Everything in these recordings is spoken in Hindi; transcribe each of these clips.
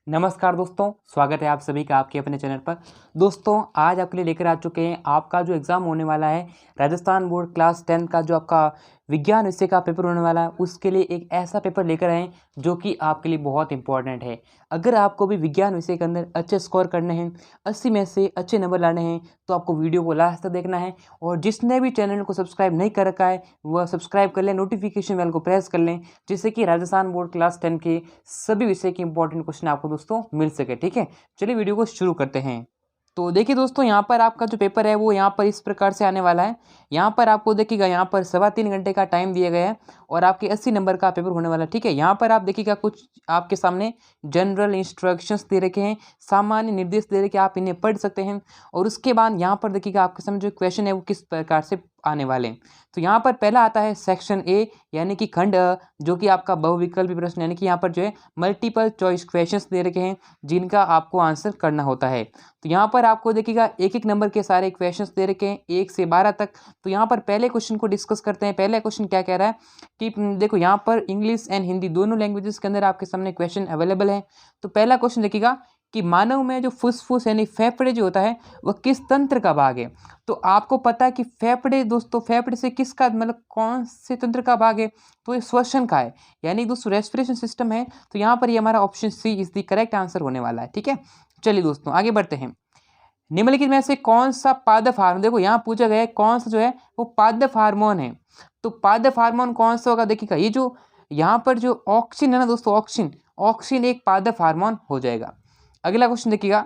नमस्कार दोस्तों, स्वागत है आप सभी का आपके अपने चैनल पर। दोस्तों आज आपके लिए लेकर आ चुके हैं आपका जो एग्ज़ाम होने वाला है राजस्थान बोर्ड क्लास 10 का, जो आपका विज्ञान विषय का पेपर होने वाला है, उसके लिए एक ऐसा पेपर लेकर आए जो कि आपके लिए बहुत इंपॉर्टेंट है। अगर आपको भी विज्ञान विषय के अंदर अच्छे स्कोर करने हैं, 80 में से अच्छे नंबर लाने हैं, तो आपको वीडियो को लास्ट तक देखना है। और जिसने भी चैनल को सब्सक्राइब नहीं कर रखा है वह सब्सक्राइब कर लें, नोटिफिकेशन बेल को प्रेस कर लें, जिससे कि राजस्थान बोर्ड क्लास 10 के सभी विषय के इंपॉर्टेंट क्वेश्चन आपको दोस्तों मिल सके। ठीक है, चलिए वीडियो को शुरू करते हैं। तो देखिए दोस्तों, यहाँ पर आपका जो पेपर है वो यहाँ पर इस प्रकार से आने वाला है। यहाँ पर आपको देखिएगा, यहाँ पर 3.25 घंटे का टाइम दिया गया है और आपके 80 नंबर का पेपर होने वाला है। ठीक है, यहाँ पर आप देखिएगा कुछ आपके सामने जनरल इंस्ट्रक्शंस दे रखे हैं, सामान्य निर्देश दे रखे हैं, आप इन्हें पढ़ सकते हैं। और उसके बाद यहाँ पर देखिएगा आपके सामने जो क्वेश्चन है वो किस प्रकार से आने वाले हैं। तो यहाँ पर पहला आता है सेक्शन ए यानी कि खंड अ, जो कि आपका बहुविकल्पी प्रश्न, यानी कि यहाँ पर जो है मल्टीपल चॉइस क्वेश्चंस दे रखे हैं जिनका आपको आंसर करना होता है। तो यहाँ पर आपको देखिएगा एक एक नंबर के सारे क्वेश्चंस दे रखे हैं 1 से 12 तक। तो यहाँ पर पहले क्वेश्चन को डिस्कस करते हैं। पहला क्वेश्चन क्या कह रहा है कि देखो, यहाँ पर इंग्लिश एंड हिंदी दोनों लैंग्वेजेस के अंदर आपके सामने क्वेश्चन अवेलेबल है। तो पहला क्वेश्चन देखिएगा कि मानव में जो फुसफुस यानी फेफड़े जो होता है वह किस तंत्र का भाग है। तो आपको पता है कि फेफड़े दोस्तों, फेफड़े से किसका मतलब कौन से तंत्र का भाग है, तो ये श्वसन का है, यानी दोस्तों रेस्पिरेशन सिस्टम है। तो यहाँ पर ये हमारा option C is the correct answer होने वाला है। ठीक है, चलिए दोस्तों आगे बढ़ते हैं। निम्नलिखित में से कौन सा पादप हार्मोन, देखो यहाँ पूछा गया है कौन सा जो है वो पादप हार्मोन है। तो पादप हार्मोन कौन सा होगा, देखिएगा ये जो यहाँ पर जो ऑक्सिन है ना दोस्तों, ऑक्सिन ऑक्सिन एक पादप हार्मोन हो जाएगा। अगला क्वेश्चन देखिएगा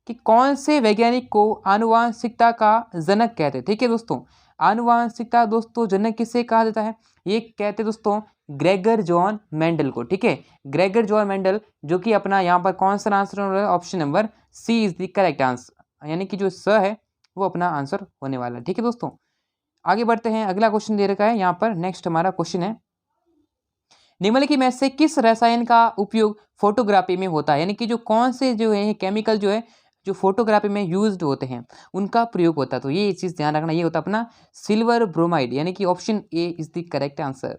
कि कौन से वैज्ञानिक को आनुवांशिकता का जनक कहते हैं। ठीक है दोस्तों, आनुवांशिकता दोस्तों जनक किसे कहा जाता है, ये कहते हैं दोस्तों ग्रेगर जॉन मेंडल को। ठीक है, ग्रेगर जॉन मेंडल, जो कि अपना यहाँ पर कौन सा आंसर होने वाला है, option number C is the correct answer, यानी कि जो स है वो अपना आंसर होने वाला है। ठीक है दोस्तों, आगे बढ़ते हैं। अगला क्वेश्चन दे रखा है यहाँ पर, नेक्स्ट हमारा क्वेश्चन है निम्नलिखित में से किस रसायन का उपयोग फोटोग्राफी में होता है, यानी कि जो कौन से जो है केमिकल जो है जो फोटोग्राफी में यूज्ड होते हैं उनका प्रयोग होता है। तो ये चीज़ ध्यान रखना, ये होता है अपना सिल्वर ब्रोमाइड, यानी कि option A is the correct answer.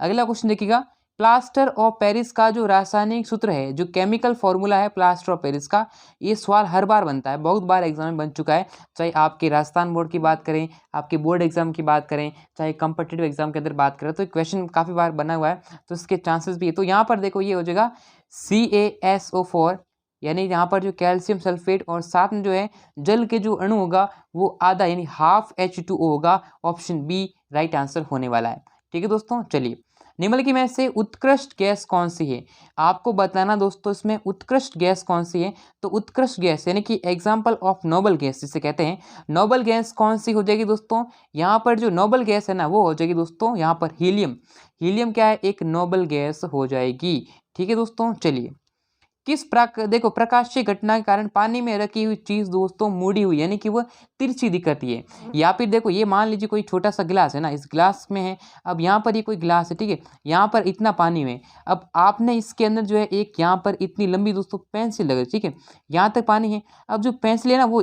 अगला क्वेश्चन देखिएगा, प्लास्टर ऑफ पेरिस का जो रासायनिक सूत्र है, जो केमिकल फॉर्मूला है प्लास्टर ऑफ पेरिस का, ये सवाल हर बार बनता है, बहुत बार एग्जाम में बन चुका है। चाहे आपके राजस्थान बोर्ड की बात करें, आपके बोर्ड एग्जाम की बात करें, चाहे कॉम्पिटिटिव एग्जाम के अंदर बात करें, तो क्वेश्चन काफ़ी बार बना हुआ है, तो इसके चांसेस भी है। तो यहाँ पर देखो ये हो जाएगा CaSO4, यानी यहाँ पर जो कैल्शियम सल्फेट और साथ में जो है जल के जो अणु होगा वो आधा, यानी हाफ H2O होगा। ऑप्शन बी राइट आंसर होने वाला है। ठीक है दोस्तों, चलिए निम्नलिखित में से उत्कृष्ट गैस कौन सी है, आपको बताना दोस्तों इसमें उत्कृष्ट गैस कौन सी है। तो उत्कृष्ट गैस यानी कि एग्जाम्पल ऑफ नोबल गैस जिसे कहते हैं, नोबल गैस कौन सी हो जाएगी दोस्तों, यहाँ पर जो नोबल गैस है ना वो हो जाएगी दोस्तों यहाँ पर हीलियम। हीलियम क्या है, एक नोबल गैस हो जाएगी। ठीक है दोस्तों, चलिए देखो प्रकाशीय घटना के कारण पानी में रखी हुई चीज दोस्तों मुड़ी हुई, यानी कि वह तिरछी दिखती है। या फिर देखो ये मान लीजिए कोई छोटा सा गिलास है ना, इस गिलास में है, अब यहाँ पर ये कोई गिलास है, ठीक है, यहाँ पर इतना पानी में, अब आपने इसके अंदर जो है एक यहाँ पर इतनी लंबी दोस्तों पेंसिल लगी, ठीक है, यहाँ तक पानी है। अब जो पेंसिल है ना वो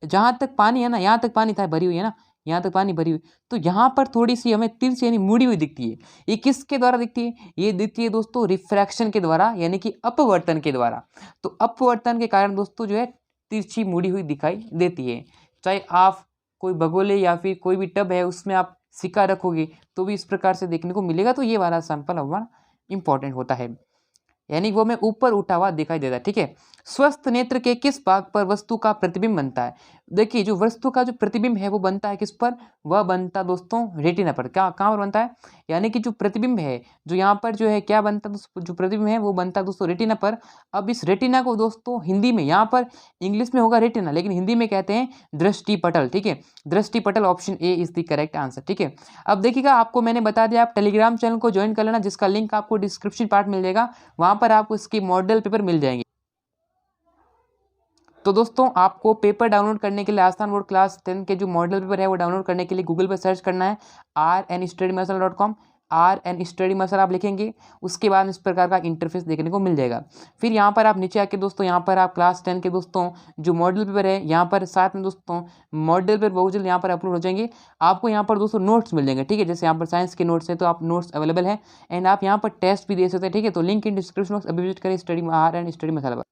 जहाँ तक पानी है ना, यहाँ तक पानी था भरी हुई है ना, यहाँ तक पानी भरी हुई, तो यहाँ पर थोड़ी सी हमें तिरछी यानी मुड़ी हुई दिखती है। ये किसके द्वारा दिखती है, ये दिखती है दोस्तों रिफ्रैक्शन के द्वारा, यानी कि अपवर्तन के द्वारा। तो अपवर्तन के कारण दोस्तों जो है तिरछी मुड़ी हुई दिखाई देती है। चाहे आप कोई भगोले या फिर कोई भी टब है उसमें आप सिक्का रखोगे तो भी इस प्रकार से देखने को मिलेगा। तो ये वाला सैंपल हमारा इंपॉर्टेंट होता है, यानी वो में ऊपर उठा हुआ दिखाई देता है। ठीक है, स्वस्थ नेत्र के किस भाग पर वस्तु का प्रतिबिंब बनता है। देखिए जो वस्तु का जो प्रतिबिंब है वो बनता है किस पर, वह बनता दोस्तों रेटिना पर। क्या कहाँ पर बनता है, यानी कि जो प्रतिबिंब है जो यहाँ पर जो है क्या बनता है दोस्तों, जो प्रतिबिंब है वो बनता है दोस्तों रेटिना पर। अब इस रेटिना को दोस्तों हिंदी में, यहाँ पर इंग्लिश में होगा रेटिना, लेकिन हिंदी में कहते हैं दृष्टि पटल। ठीक है, दृष्टि पटल option A is the correct answer. ठीक है, अब देखिएगा आपको मैंने बता दिया, आप टेलीग्राम चैनल को ज्वाइन कर लेना, जिसका लिंक आपको डिस्क्रिप्शन पार्ट मिल जाएगा, वहाँ पर आपको इसके मॉडल पेपर मिल जाएंगे। तो दोस्तों आपको पेपर डाउनलोड करने के लिए राजस्थान बोर्ड क्लास 10 के जो मॉडल पेपर है वो डाउनलोड करने के लिए गूगल पर सर्च करना है rnstudymasal.com। rnstudymasal आप लिखेंगे, उसके बाद इस प्रकार का इंटरफेस देखने को मिल जाएगा। फिर यहाँ पर आप नीचे आके दोस्तों यहाँ पर आप क्लास 10 के दोस्तों जो मॉडल पेपर है यहाँ पर साथ में दोस्तों मॉडल पेपर बहुत जल्द यहाँ पर अपलोड हो जाएंगे। आपको यहाँ पर दोस्तों नोट्स मिल जाएंगे। ठीक है, जैसे यहाँ पर साइंस के नोट्स हैं तो आप नोट्स अवेलेबल है, एंड आप यहाँ पर टेस्ट भी दे सकते हैं। ठीक है, तो लिंक इन डिस्क्रिप्शन बॉक्स अभी विजिट करें स्टडी आर एंड स्टडी मसाला पर।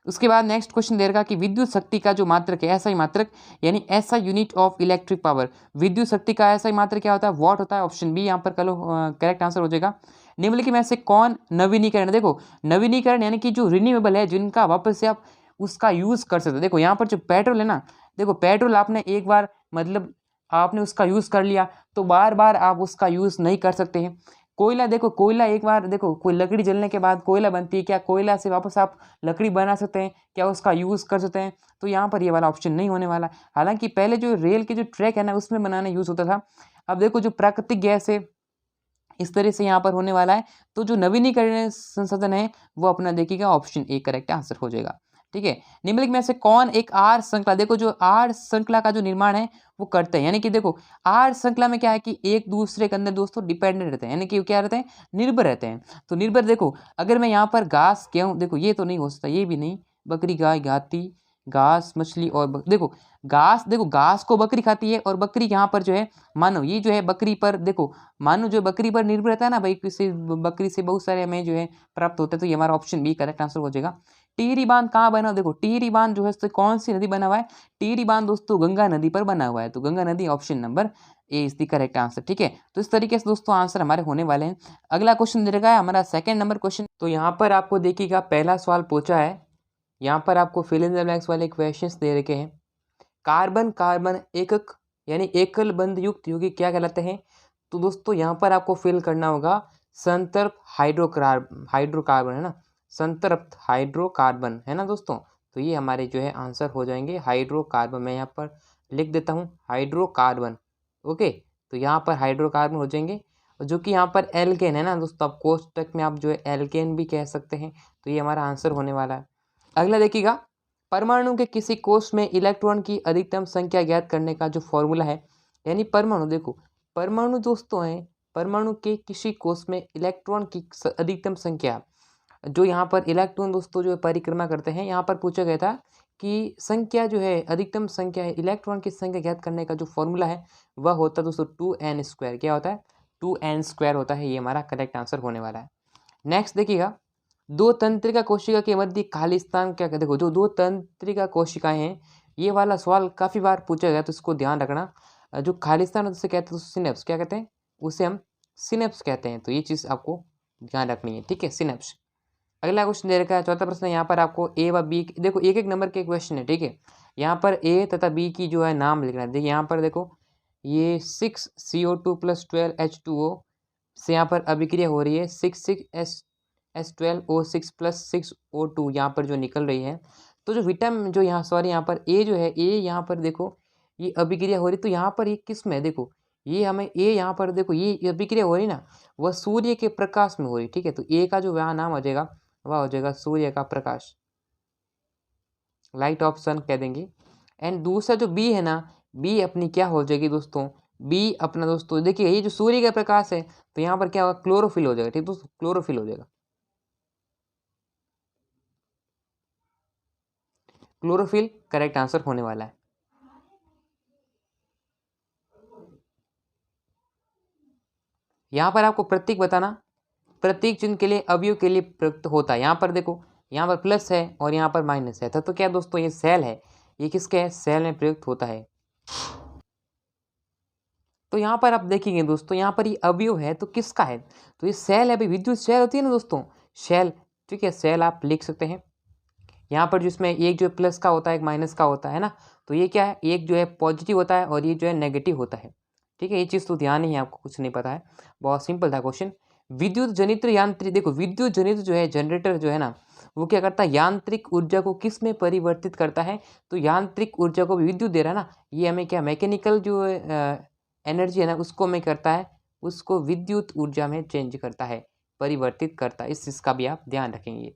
उसके बाद नेक्स्ट क्वेश्चन दे रखा कि विद्युत शक्ति का जो मात्रक है, ऐसा ही मात्रक यानी ऐसा यूनिट ऑफ इलेक्ट्रिक पावर, विद्युत शक्ति का ऐसा ही मात्रक क्या होता है, वॉट होता है। ऑप्शन बी यहाँ पर करेक्ट आंसर हो जाएगा। निम्नलिखित में से कौन नवीनीकरण, देखो नवीनीकरण यानी कि जो रिन्यूएबल है, जिनका वापस से आप उसका यूज़ कर सकते हो। देखो यहाँ पर जो पेट्रोल है ना, देखो पेट्रोल आपने एक बार मतलब आपने उसका यूज़ कर लिया तो बार बार आप उसका यूज़ नहीं कर सकते हैं। कोयला, देखो कोयला एक बार, देखो कोई लकड़ी जलने के बाद कोयला बनती है, क्या कोयला से वापस आप लकड़ी बना सकते हैं, क्या उसका यूज़ कर सकते हैं? तो यहाँ पर ये वाला ऑप्शन नहीं होने वाला। हालांकि पहले जो रेल के जो ट्रैक है ना उसमें बनाने यूज़ होता था। अब देखो जो प्राकृतिक गैस है इस तरह से यहाँ पर होने वाला है। तो जो नवीनीकरण संसाधन है वो अपना देखिएगा, ऑप्शन ए करेक्ट आंसर हो जाएगा। ठीक है, निम्नलिखित में से कौन एक आर श्रृंखला, देखो जो आर श्रृंखला का जो निर्माण है वो करते हैं, यानी कि देखो आर श्रृंखला में क्या है कि एक दूसरे के अंदर दोस्तों डिपेंडेंट रहते हैं, यानी कि क्या रहते हैं, निर्भर रहते हैं। तो निर्भर, देखो अगर मैं यहाँ पर घास गेहूँ, देखो ये तो नहीं हो सकता, ये भी नहीं, बकरी गाय घाती, घास मछली और देखो घास, देखो घास को बकरी खाती है और बकरी यहाँ पर जो है मानो ये जो है बकरी पर, देखो मानो जो बकरी पर निर्भर रहता है ना भाई, किसी बकरी से बहुत सारे हमें जो है प्राप्त होता है। तो ये हमारा ऑप्शन बी करेक्ट आंसर हो जाएगा। टिहरी बांध कहाँ बना, देखो टिहरी बांध जो है तो कौन सी नदी बना हुआ है, टिहरी बांध दोस्तों गंगा नदी पर बना हुआ है। तो गंगा नदी option number A is the correct answer. ठीक है, तो इस तरीके से दोस्तों आंसर हमारे होने वाले हैं। अगला क्वेश्चन दे रखा है हमारा सेकंड नंबर क्वेश्चन। तो यहाँ पर आपको देखिएगा पहला सवाल पूछा है, यहाँ पर आपको फिल इन द ब्लैंक्स वाले क्वेश्चंस दे रखे हैं। कार्बन कार्बन एकक यानी एकल बंध युक्त यौगिक क्या कहलाते हैं? तो दोस्तों यहाँ पर आपको फिल करना होगा संतृप्त हाइड्रोकार्बन है ना, संतृप्त हाइड्रोकार्बन है ना दोस्तों। तो ये हमारे जो है आंसर हो जाएंगे हाइड्रोकार्बन। मैं यहाँ पर लिख देता हूँ हाइड्रोकार्बन। ओके, तो यहाँ पर हाइड्रोकार्बन हो जाएंगे, जो कि यहाँ पर एल्केन है ना दोस्तों, आप कोष्टक में आप जो है एल्केन भी कह सकते हैं। तो ये हमारा आंसर होने वाला है। अगला देखिएगा, परमाणु के किसी कोष में इलेक्ट्रॉन की अधिकतम संख्या ज्ञात करने का जो फॉर्मूला है, यानी परमाणु, देखो परमाणु दोस्तों हैं, परमाणु के किसी कोष में इलेक्ट्रॉन की अधिकतम संख्या, जो यहाँ पर इलेक्ट्रॉन दोस्तों जो परिक्रमा करते हैं, यहाँ पर पूछा गया था कि संख्या जो है अधिकतम संख्या है इलेक्ट्रॉन की संख्या ज्ञात करने का जो फॉर्मूला है वह होता है दोस्तों 2n²। क्या होता है? 2n² होता है। ये हमारा करेक्ट आंसर होने वाला है। नेक्स्ट देखिएगा, दो तंत्रिका कोशिका के मध्य खाली स्थान क्या कहते हैं? देखो जो दो तंत्रिका कोशिकाएं हैं, ये वाला सवाल काफ़ी बार पूछा गया, तो इसको ध्यान रखना। जो खाली स्थान उसे कहते हैं सिनेप्स, क्या कहते हैं? उसे हम सिनेप्स कहते हैं। तो ये चीज़ आपको ध्यान रखनी है। ठीक है, सिनेप्स। अगला क्वेश्चन दे रखा है, चौथा प्रश्न। यहाँ पर आपको ए व बी, देखो एक एक नंबर के क्वेश्चन है। ठीक है, यहाँ पर ए तथा बी की जो है नाम लिखना है। देखिए यहाँ पर देखो ये 6CO2+12H2O से यहाँ पर अभिक्रिया हो रही है, 66S12O6+6O2 यहाँ पर जो निकल रही है। तो जो विटामिन जो यहाँ सॉरी यहाँ पर ए जो है, ए यहाँ पर देखो ये अभिक्रिया हो रही, तो यहाँ पर ये किस में, देखो ये हमें ए यहाँ पर देखो ये अभिक्रिया हो रही ना, वह सूर्य के प्रकाश में हो रही। ठीक है, तो ए का जो वहाँ नाम हो जाएगा वह हो जाएगा सूर्य का प्रकाश, लाइट ऑफ सन कह देंगे। एंड दूसरा जो बी है ना, बी अपनी क्या हो जाएगी दोस्तों, बी अपना दोस्तों देखिए ये जो सूर्य का प्रकाश है, तो यहाँ पर क्या होगा, क्लोरोफिल हो जाएगा। ठीक दोस्तों, क्लोरोफिल हो जाएगा, क्लोरोफिल करेक्ट आंसर होने वाला है। यहाँ पर आपको प्रतीक बताना, प्रतीक चिन्ह के लिए अवयव के लिए प्रयुक्त होता है। यहाँ पर देखो यहाँ पर प्लस है और यहाँ पर माइनस है, तो क्या दोस्तों ये सेल है, ये किसके है, सेल में प्रयुक्त होता है। तो यहाँ पर आप देखेंगे दोस्तों, यहाँ पर ये अवयव है तो किसका है, तो ये सेल है भाई, विद्युत सेल होती है ना दोस्तों, सेल। ठीक है, सेल आप लिख सकते हैं। यहाँ पर जिसमें एक जो प्लस का होता है एक माइनस का होता है ना, तो ये क्या है, एक जो है पॉजिटिव होता है और ये जो है नेगेटिव होता है। ठीक है, ये चीज़ तो ध्यान नहीं है, आपको कुछ नहीं पता है, बहुत सिंपल था क्वेश्चन। विद्युत जनित यांत्रिक, देखो विद्युत जनित जो है जनरेटर जो है ना, वो क्या करता है, यांत्रिक ऊर्जा को किस में परिवर्तित करता है, तो यांत्रिक ऊर्जा को विद्युत दे रहा है ना, ये हमें क्या मैकेनिकल जो एनर्जी है ना उसको में करता है, उसको विद्युत ऊर्जा में चेंज करता है, परिवर्तित करता है। इस चीज़ का भी आप ध्यान रखेंगे।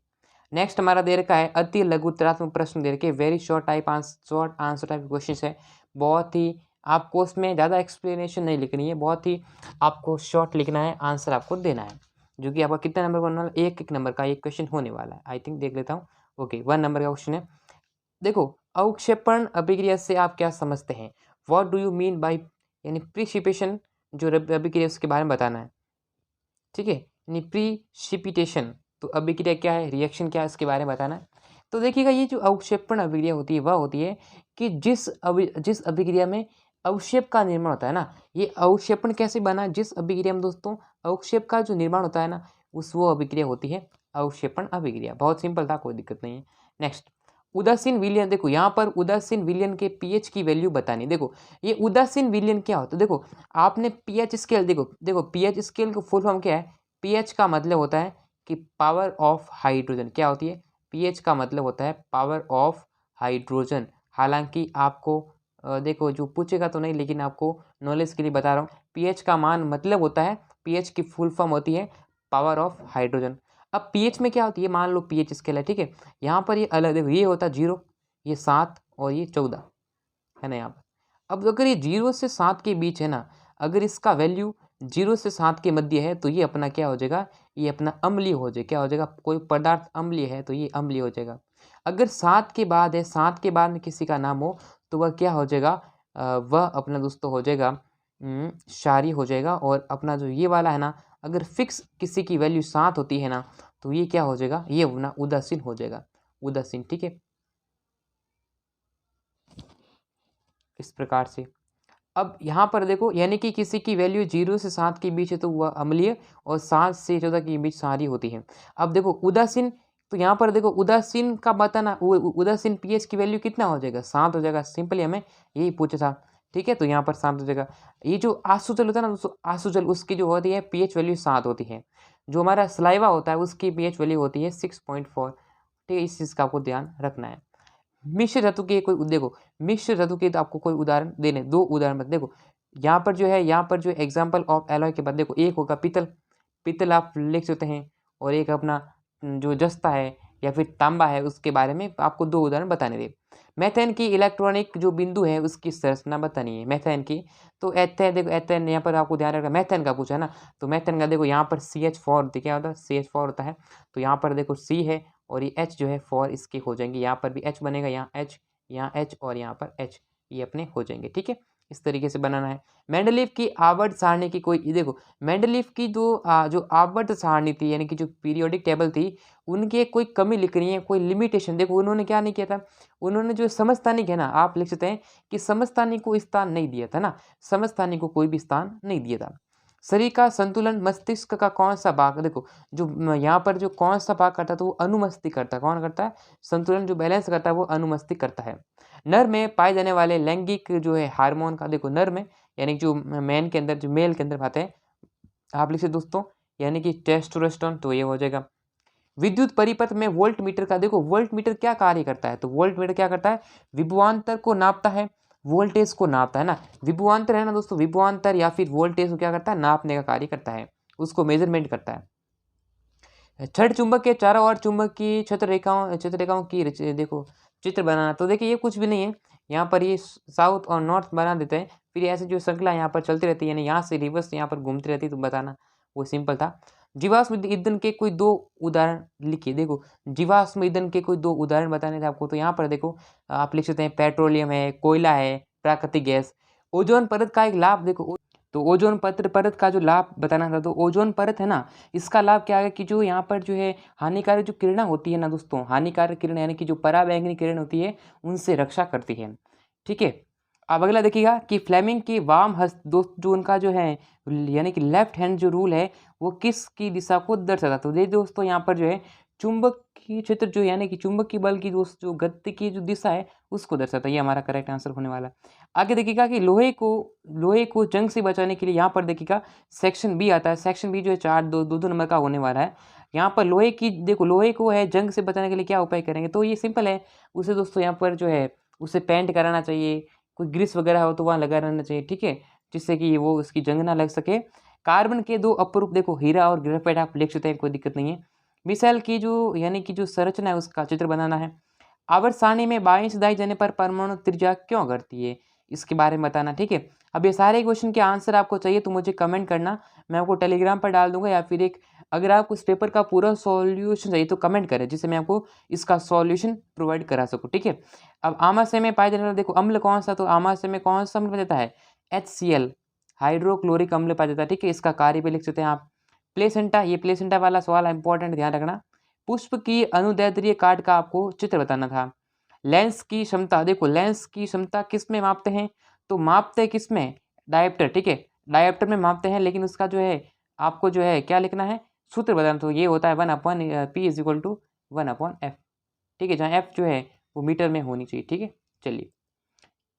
नेक्स्ट हमारा दे रखा है अति लघुतरात्मक प्रश्न दे रखे, very short answer type question है। बहुत ही आपको उसमें ज़्यादा एक्सप्लेनेशन नहीं लिखनी है, बहुत ही आपको शॉर्ट लिखना है, आंसर आपको देना है। जो कि आपका कितना नंबर बनने वाला, एक नंबर का एक क्वेश्चन होने वाला है। आई थिंक देख लेता हूँ। ओके, 1 नंबर का क्वेश्चन है। देखो अवक्षेपण अभिक्रिया से आप क्या समझते हैं, what do you mean by, यानी प्रीसिपिटेशन जो अभिक्रिया उसके बारे में बताना है। ठीक है, यानी प्रीसिपिटेशन तो अभिक्रिया क्या है, रिएक्शन क्या है, इसके बारे में बताना है। तो देखिएगा ये जो अवक्षेपण अभिक्रिया होती है वह होती है कि जिस अभिक्रिया में अवक्षेप का निर्माण होता है ना, ये अवक्षेपण कैसे बना, जिस अभिक्रिया में दोस्तों अवक्षेप का जो निर्माण होता है ना, वो अभिक्रिया होती है अवक्षेपण अभिक्रिया। बहुत सिंपल था, कोई दिक्कत नहीं है। नेक्स्ट, उदासीन विलयन। देखो यहाँ पर उदासीन विलयन के पीएच की वैल्यू बतानी। देखो ये उदासीन विलयन क्या होता है, देखो आपने पीएच स्केल, देखो पीएच स्केल का फुल फॉर्म क्या है। पीएच का मतलब होता है कि पावर ऑफ हाइड्रोजन। क्या होती है? पीएच का मतलब होता है पावर ऑफ हाइड्रोजन। हालांकि आपको देखो जो पूछेगा तो नहीं, लेकिन आपको नॉलेज के लिए बता रहा हूँ, पीएच का मान मतलब होता है, पीएच की फुल फॉर्म होती है पावर ऑफ हाइड्रोजन। अब पीएच में क्या होती है, मान लो पीएच स्केल है, ठीक है, यहाँ पर ये अलग, देखो ये होता है 0, ये 7 और ये 14 है ना यहाँ पर। अब अगर ये 0 से 7 के बीच है ना, अगर इसका वैल्यू 0 से 7 के मध्य है तो ये अपना क्या हो जाएगा, ये अपना अम्लीय हो जाएगा। क्या हो जाएगा? कोई पदार्थ अम्लीय है तो ये अम्लीय हो जाएगा। अगर 7 के बाद है, 7 के बाद में किसी का नाम हो तो वह क्या हो जाएगा, वह अपना दोस्तों हो जाएगा क्षारीय हो जाएगा। और अपना जो ये वाला है ना, अगर फिक्स किसी की वैल्यू 7 होती है ना, तो ये क्या हो जाएगा, ये अपना उदासीन हो जाएगा, उदासीन। ठीक है, इस प्रकार से। अब यहाँ पर देखो, यानी कि किसी की वैल्यू 0 से 7 के बीच है तो वह अम्लीय, और 7 से 14 के बीच क्षारीय होती है। अब देखो उदासीन, तो यहाँ पर देखो उदासीन का बताना, उदासीन पीएच की वैल्यू कितना हो जाएगा, 7 हो जाएगा। सिंपली हमें यही पूछा था, ठीक है, तो यहाँ पर 7 हो जाएगा। ये जो आसुजल होता है ना दोस्तों, आसुजल, उसकी जो होती है पीएच वैल्यू 7 होती है। जो हमारा सलाइवा होता है उसकी पीएच वैल्यू होती है 6.4। ठीक है, इस चीज़ का आपको ध्यान रखना है। मिश्र धातु के कोई देखो, मिश्र धातु के तो आपको कोई उदाहरण देने, 2 उदाहरण मत देखो। यहाँ पर जो है, यहाँ पर जो एग्जाम्पल ऑफ एलॉय के बाद देखो, एक होगा पीतल, पीतल आप लिख सकते हैं, और एक अपना जो जस्ता है या फिर तांबा है, उसके बारे में आपको 2 उदाहरण बताने थे। मैथेन की इलेक्ट्रॉनिक जो बिंदु है उसकी संरचना बतानी है मैथेन की। तो एथेन, देखो एथेन यहाँ पर आपको ध्यान रखना, मैथेन का पूछा है ना, तो मैथेन का देखो यहाँ पर CH4 होती है। क्या होता है? CH4 होता है। तो यहाँ पर देखो C है, और ये H जो है 4 इसके हो जाएंगे। यहाँ पर भी H बनेगा, यहाँ H और यहाँ पर H, ये अपने हो जाएंगे। ठीक है, इस तरीके से बनाना है। मेंडलीव की आवर्त सारणी की कोई, देखो मेंडलीव की जो आवर्त सारणी थी, यानी कि जो पीरियोडिक टेबल थी, उनकी कोई कमी लिख रही है, कोई लिमिटेशन। देखो उन्होंने क्या नहीं किया था, उन्होंने जो समस्थानिक है ना, आप लिख सकते हैं कि समस्थानिक को स्थान नहीं दिया था ना, समस्थानिक को कोई भी स्थान नहीं दिया था। शरीर का संतुलन मस्तिष्क का कौन सा भाग, देखो जो यहाँ पर जो कौन सा भाग करता है तो वो अनुमस्तिष्क करता है। कौन करता है? संतुलन जो बैलेंस करता है वो अनुमस्तिष्क करता है। नर में पाए जाने वाले लैंगिक जो है हार्मोन का, देखो नर में यानी जो मैन के अंदर, जो मेल के अंदर पाते हैं, आप लिखिए दोस्तों, यानी कि टेस्टोस्टेरोन, तो ये हो जाएगा। विद्युत परिपथ में वोल्ट मीटर का, देखो वोल्ट मीटर क्या कार्य करता है, तो वोल्ट मीटर क्या करता है, विभवांतर को नापता है, वोल्टेज को नापता है ना। विभवांतर है ना दोस्तों, विभवांतर या फिर वोल्टेज को क्या करता है, नापने का कार्य करता है, उसको मेजरमेंट करता है। छठ चुंबक के चारों ओर चुंबक की छत्र रेखाओं की देखो चित्र बनाना। तो देखिए ये कुछ भी नहीं है, यहाँ पर ये साउथ और नॉर्थ बना देते हैं, फिर ऐसे जो श्रृंखला यहाँ पर चलती रहती है, यानी यहाँ से रिवर्स यहाँ पर घूमती रहती है, तो बताना वो सिंपल था। जीवाश्म ईंधन के कोई 2 उदाहरण लिखिए। देखो जीवाश्म ईंधन के कोई 2 उदाहरण बताने थे आपको, तो यहाँ पर देखो आप लिख सकते हैं पेट्रोलियम है, कोयला है, प्राकृतिक गैस। ओजोन परत का एक लाभ, देखो तो ओजोन परत का जो लाभ बताना था, तो ओजोन परत है ना, इसका लाभ क्या है कि जो यहाँ पर जो है हानिकारक जो किरणें होती है ना दोस्तों, हानिकारक किरणें यानी कि जो पराबैंगनी किरण होती है, उनसे रक्षा करती है। ठीक है, अब अगला देखिएगा कि फ्लेमिंग की वाम हस्त दोस्त, जो उनका जो है यानी कि लेफ्ट हैंड जो रूल है, वो किस की दिशा को दर्शाता। तो ये दोस्तों यहाँ पर जो है चुंबक की क्षेत्र जो, यानी कि चुंबक की बल की जो गति की जो दिशा है उसको दर्शाता है। ये हमारा करेक्ट आंसर होने वाला है। आगे देखिएगा कि लोहे को जंग से बचाने के लिए, यहाँ पर देखिएगा सेक्शन बी आता है। सेक्शन बी जो है 2 नंबर का होने वाला है। यहाँ पर लोहे की, देखो लोहे को है जंग से बचाने के लिए क्या उपाय करेंगे, तो ये सिंपल है, उसे दोस्तों यहाँ पर जो है उसे पेंट कराना चाहिए, कोई ग्रीस वगैरह हो तो वहाँ लगा रहना चाहिए। ठीक है, जिससे कि वो उसकी जंग ना लग सके। कार्बन के 2 अपरूप, देखो हीरा और ग्रेफाइट, आप लिख सकते हैं, कोई दिक्कत नहीं है। मिसाइल की जो यानी कि जो संरचना है उसका चित्र बनाना है। आवर्त सारणी में 22 दाई जाने पर परमाणु त्रिज्या क्यों घटती है, इसके बारे में बताना। ठीक है, अब ये सारे क्वेश्चन के आंसर आपको चाहिए तो मुझे कमेंट करना, मैं आपको टेलीग्राम पर डाल दूंगा, या फिर अगर आपको इस पेपर का पूरा सॉल्यूशन चाहिए तो कमेंट करें, जिससे मैं आपको इसका सॉल्यूशन प्रोवाइड करा सकूँ। ठीक है, अब आमाशय में पाए जाने वाला, देखो अम्ल कौन सा, तो आमाशय में कौन सा अम्ल पाया जाता है, HCl, हाइड्रोक्लोरिक अम्ल पाया जाता है। ठीक है, इसका कार्य भी लिख सकते हैं आप। प्लेसेंटा, ये प्लेसेंटा वाला सवाल इंपॉर्टेंट, ध्यान रखना। पुष्प की अनुदैर्ध्य काट का आपको चित्र बताना था। लेंस की क्षमता, देखो लेंस की क्षमता किस में मापते हैं, तो मापते किस में, डायोप्टर, ठीक है, डायोप्टर में मापते हैं, लेकिन उसका जो है आपको जो है क्या लिखना है, सूत्र बताना, तो ये होता है 1/P=1/F, ठीक है, जहाँ F जो है वो मीटर में होनी चाहिए, ठीक है। चलिए,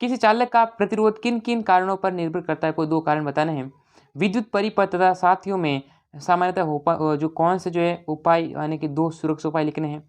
किसी चालक का प्रतिरोध किन किन कारणों पर निर्भर करता है, कोई 2 कारण बताने हैं। विद्युत परिपथ तथा साथियों में सामान्यतः जो कौन से जो है उपाय, यानी कि 2 सुरक्षा उपाय लिखने हैं।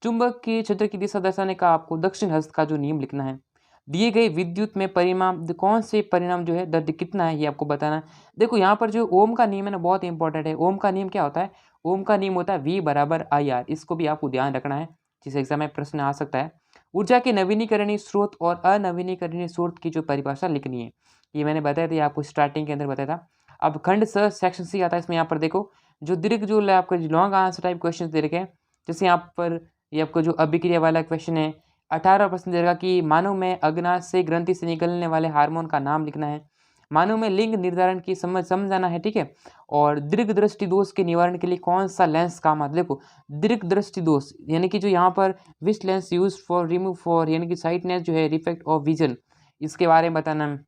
चुंबकीय क्षेत्र की दिशा दर्शाने का आपको दक्षिण हस्त का जो नियम लिखना है। दिए गए विद्युत में परिमाण, कौन से परिणाम जो है दर्द कितना है, ये आपको बताना है। देखो यहाँ पर जो ओम का नियम है ना, बहुत इंपॉर्टेंट है। ओम का नियम क्या होता है, ओम का नियम होता है V/IR, इसको भी आपको ध्यान रखना है, जिस एग्जाम में प्रश्न आ सकता है। ऊर्जा के नवीनीकरणीय स्रोत और अनवीनीकरणीय स्रोत की जो परिभाषा लिखनी है, ये मैंने बताया था, आपको स्टार्टिंग के अंदर बताया था। अब खंड स सेक्शन सी आता है, इसमें यहाँ पर देखो जो दीर्घ जो आपको लॉन्ग आंसर टाइप क्वेश्चन दे रखे हैं, जैसे यहाँ पर ये आपको जो अभिक्रिया वाला क्वेश्चन है, 18 प्रश्न दे रखा कि मानव में अग्नाशय ग्रंथि से निकलने वाले हार्मोन का नाम लिखना है। मानव में लिंग निर्धारण की समझाना है, ठीक है। और दीर्घ दृष्टि दोष के निवारण के लिए कौन सा लेंस काम आता है, देखो दीर्घ दृष्टि दोष यानी कि जो यहाँ पर which lens use for remove for, यानी कि साइटनेस जो है डिफेक्ट ऑफ विजन, इसके बारे में बताना है।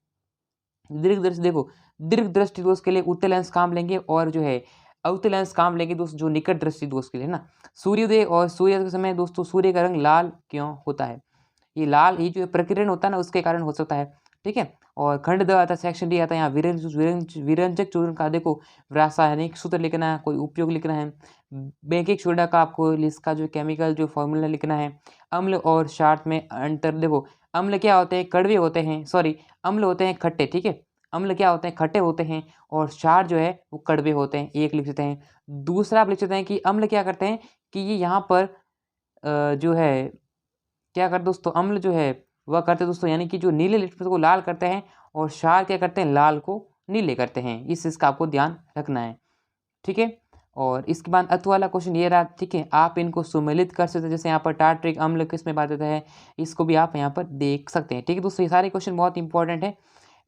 दीर्घ दृष्टि, देखो दीर्घ दृष्टि दोष के लिए उत्तल लेंस काम लेंगे, और जो है अवतल लेंस काम लेंगे दोस्तों जो निकट दृष्टि दोष के लिए ना। सूर्योदय और सूर्यास्त के समय दोस्तों सूर्य का रंग लाल क्यों होता है, ये लाल, ये जो प्रकीर्णन होता है ना, उसके कारण हो सकता है, ठीक है। और खंड द आता है, सेक्शन डी आता है, यहाँ विरंजक चूर्ण का देखो रासायनिक सूत्र लिखना है, कोई उपयोग लिखना है। बेकिंग सोडा का आपको इसका जो केमिकल जो फॉर्मूला लिखना है। अम्ल और क्षार में अंतर, देखो अम्ल क्या होते हैं, कड़वे होते हैं, सॉरी अम्ल होते हैं खट्टे, ठीक है। अम्ल क्या होते हैं, खट्टे होते हैं, और क्षार जो है वो कड़वे होते हैं, एक लिख देते हैं। दूसरा आप लिख सकते हैं कि अम्ल क्या करते हैं कि ये यहाँ पर जो है क्या करते दोस्तों, अम्ल जो है वह करते दोस्तों, यानी कि जो नीले लिट्मस को लाल करते हैं, और क्षार क्या करते हैं, लाल को नीले करते हैं। इस चीज़ का आपको ध्यान रखना है, ठीक है। और इसके बाद अत वाला क्वेश्चन ये रहा, ठीक है। आप इनको सुमेलित कर सकते हैं, जैसे यहाँ पर टार्ट्रिक अम्ल किस में बात होता है, इसको भी आप यहाँ पर देख सकते हैं, ठीक है दोस्तों। ये सारे क्वेश्चन बहुत इंपॉर्टेंट है।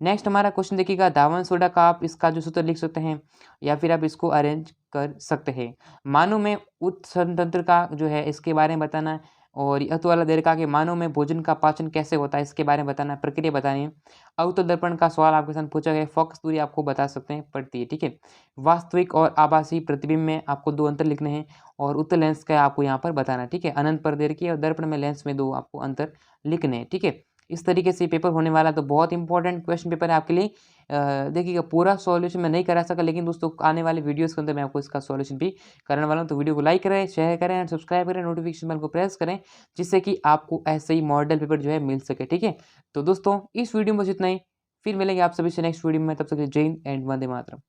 नेक्स्ट हमारा क्वेश्चन देखिएगा, धावन सोडा का आप इसका जो सूत्र लिख सकते हैं, या फिर आप इसको अरेंज कर सकते हैं। मानव में उत्संतंत्र का जो है इसके बारे में बताना है, और अत वाला दे रखा कि मानव में भोजन का पाचन कैसे होता है, इसके बारे में बताना है, प्रक्रिया बतानी है। अवतल दर्पण का सवाल आपके साथ पूछा गया, फोकस दूरी आपको बता सकते हैं पड़ती है, ठीक है। वास्तविक और आभासी प्रतिबिंब में आपको 2 अंतर लिखने हैं, और उत्तल लेंस का आपको यहाँ पर बताना है, ठीक है। अनंत पर दे रखी है, और दर्पण में लेंस में 2 आपको अंतर लिखने हैं, ठीक है। इस तरीके से पेपर होने वाला, तो बहुत इंपॉर्टेंट क्वेश्चन पेपर है आपके लिए। देखिएगा पूरा सॉल्यूशन मैं नहीं करा सका, लेकिन दोस्तों आने वाले वीडियोस के अंदर मैं आपको इसका सॉल्यूशन भी कराने वाला हूँ। तो वीडियो को लाइक करें, शेयर करें और सब्सक्राइब करें, नोटिफिकेशन बेल को प्रेस करें, जिससे कि आपको ऐसे ही मॉडल पेपर जो है मिल सके, ठीक है। तो दोस्तों इस वीडियो में बस इतना ही, फिर मिलेंगे आप सभी से नेक्स्ट वीडियो में, तब तक जय हिंद एंड वंदे मातरम।